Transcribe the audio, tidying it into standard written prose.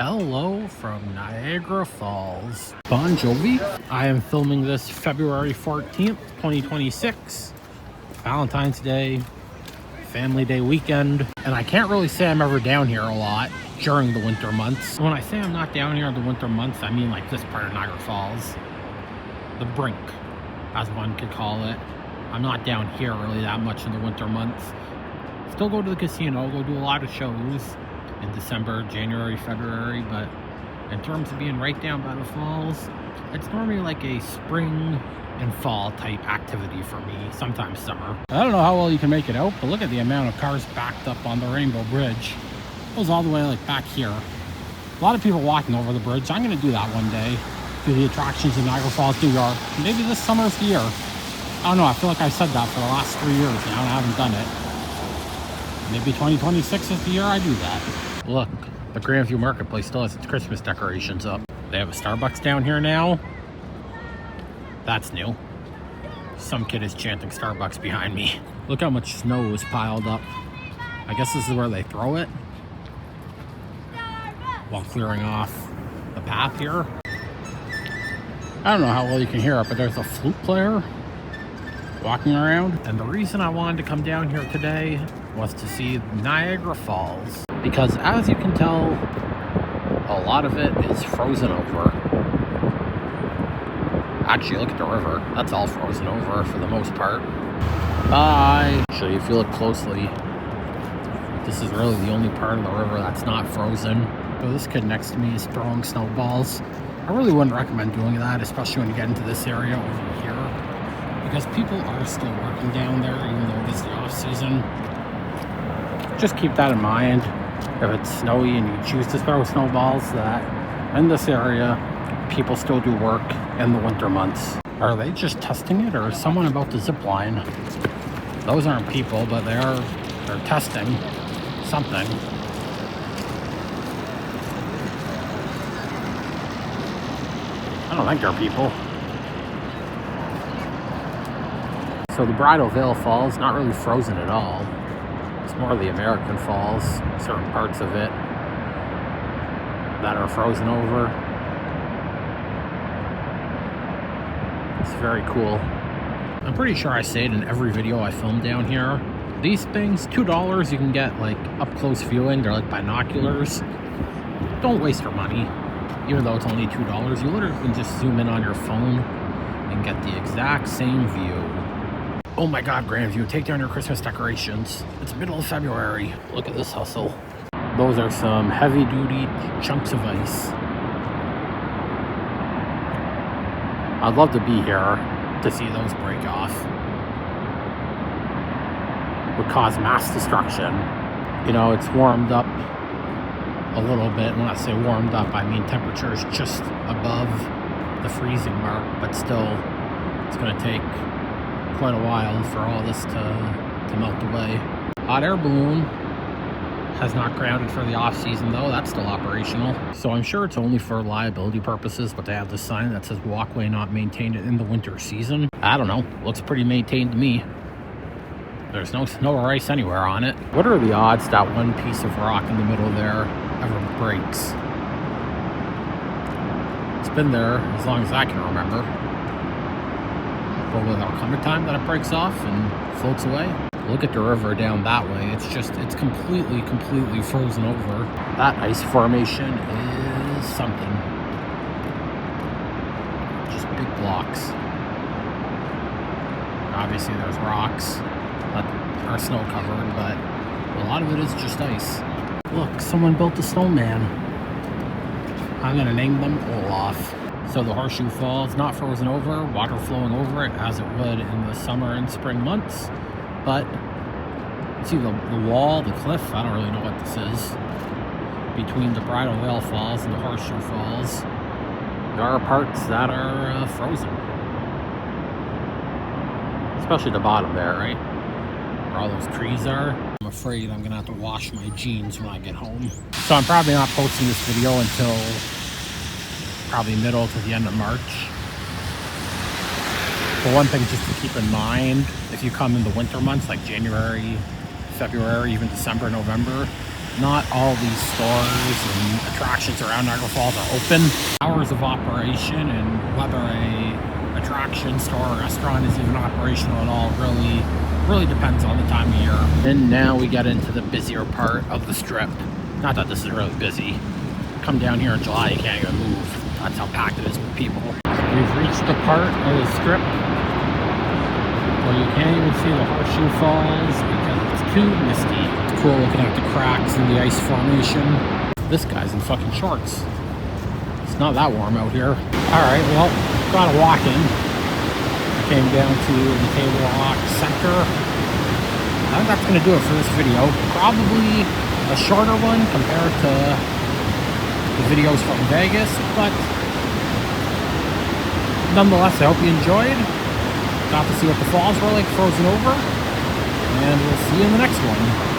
Hello from Niagara Falls. Bon Jovi. I am filming this February 14th, 2026. Valentine's Day, Family Day weekend. And I can't really say I'm ever down here a lot during the winter months. When I say I'm not down here in the winter months, I mean like this part of Niagara Falls. The brink, as one could call it. I'm not down here really that much in the winter months. Still go to the casino, go do a lot of shows in December, January, February, but in terms of being right down by the falls, it's normally like a spring and fall type activity for me, sometimes summer. I don't know how well you can make it out, but look at the amount of cars backed up on the Rainbow Bridge. It goes all the way like back here. A lot of people walking over the bridge. I'm gonna do that one day. Do the attractions in Niagara Falls, New York. Maybe this summer's the year. I don't know, I feel like I've said that for the last 3 years now and I haven't done it. Maybe 2026 is the year I do that. Look, the Grandview Marketplace still has its Christmas decorations up. They have a Starbucks down here now. That's new. Some kid is chanting Starbucks behind me. Look how much snow is piled up. I guess this is where they throw it while clearing off the path here. I don't know how well you can hear it, but there's a flute player walking around. And the reason I wanted to come down here today was to see Niagara Falls, because as you can tell, a lot of it is frozen over. Actually, look at the river. That's all frozen over for the most part. Bye. Actually, if you look closely, this is really the only part of the river that's not frozen. So this kid next to me is throwing snowballs. I really wouldn't recommend doing that, especially when you get into this area over here, because people are still working down there, even though it is the off season. Just keep that in mind. If it's snowy and you choose to throw snowballs, that in this area, people still do work in the winter months. Are they just testing it, or is someone about to zip line? Those aren't people, but they're testing something. I don't think they're people. So the Bridal Veil Falls, not really frozen at all. It's more of the American Falls, certain parts of it that are frozen over. It's very cool. I'm pretty sure I say it in every video I film down here. These things, $2, you can get like up close viewing. They're like binoculars. Don't waste your money. Even though it's only $2, you literally can just zoom in on your phone and get the exact same view. Oh my God, Grandview, take down your Christmas decorations. It's middle of February. Look at this hustle. Those are some heavy-duty chunks of ice. I'd love to be here to see those break off. Would cause mass destruction. You know, it's warmed up a little bit. When I say warmed up, I mean temperature is just above the freezing mark, but still, it's gonna take quite a while for all this to melt away. Hot air balloon has not grounded for the off season though. That's still operational. So I'm sure it's only for liability purposes, but they have this sign that says walkway not maintained in the winter season. I don't know, looks pretty maintained to me. There's no snow or ice anywhere on it. What are the odds that one piece of rock in the middle there ever breaks? It's been there as long as I can remember. But will there come a time that it breaks off and floats away? Look at the river down that way. It's completely frozen over. That ice formation is something. Just big blocks. Obviously there's rocks that are snow covered, but a lot of it is just ice. Look, someone built a snowman. I'm gonna name them Olaf. So the Horseshoe Falls, not frozen over, water flowing over it as it would in the summer and spring months. But see the wall, the cliff, I don't really know what this is, between the Bridal Veil Falls and the Horseshoe Falls. There are parts that are frozen. Especially the bottom there, right? Where all those trees are. I'm afraid I'm gonna have to wash my jeans when I get home. So I'm probably not posting this video until probably middle to the end of March. But one thing just to keep in mind, if you come in the winter months like January, February, even December, November, not all these stores and attractions around Niagara Falls are open. Hours of operation and whether a attraction, store, or restaurant is even operational at all really depends on the time of year. And now we get into the busier part of the strip. Not that this is really busy. Come down here in July, you can't even move. That's how packed it is with people. We've reached the part of the strip where you can't even see the Horseshoe Falls because it's too misty. It's cool looking at the cracks in the ice formation. This guy's in fucking shorts. It's not that warm out here. Alright, well, got a walk in. I came down to the Table Rock Center. I think that's going to do it for this video. Probably a shorter one compared to the videos from Vegas, but nonetheless, I hope you enjoyed. Got to see what the falls were like frozen over, and we'll see you in the next one.